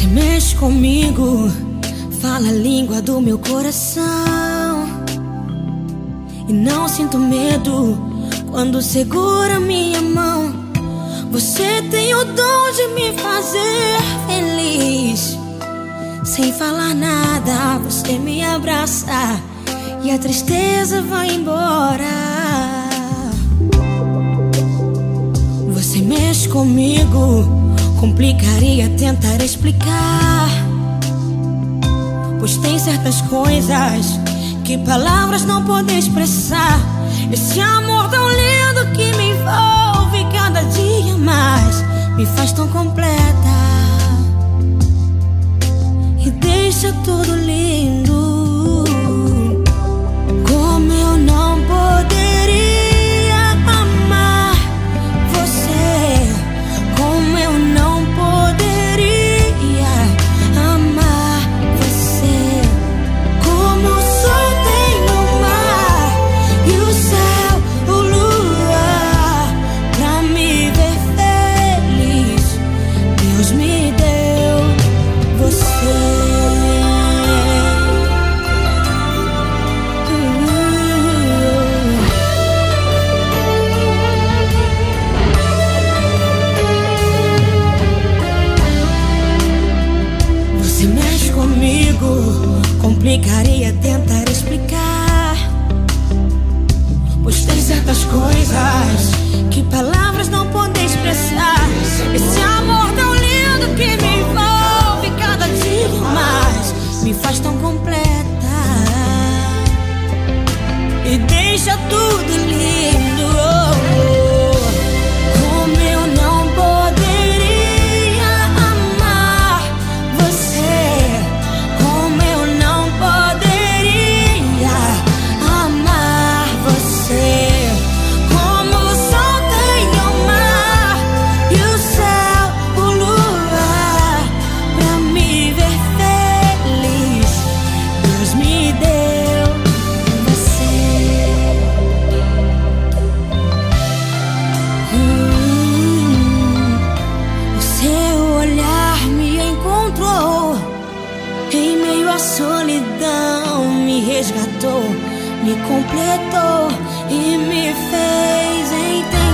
Você mexe comigo, fala a língua do meu coração. E não sinto medo quando segura minha mão. Você tem o dom de me fazer feliz. Sem falar nada, você me abraça e a tristeza vai embora. Você mexe comigo, complicaria tentar explicar, pois tem certas coisas que palavras não podem expressar. Esse amor tão lindo que me envolve cada dia mais me faz tão completa e deixa tudo lindo. Como eu não poderia amar você, como eu não poderia amar você. Como o sol tem o mar e o céu, o luar, pra me ver feliz, Deus me deu você. Você mexe comigo, complicaria tentar explicar, pois tem certas coisas que palavras não podem expressar. Esse amor tão lindo que me envolve cada dia mais me faz tão completa e deixa tudo lindo. Como eu não poderia amar você, como eu não poderia amar você. Como o sol tem o mar e o céu, o luar, pra me ver feliz, Deus me deu você. O seu olhar me encontrou em meio à solidão, me resgatou, me completou e me fez entender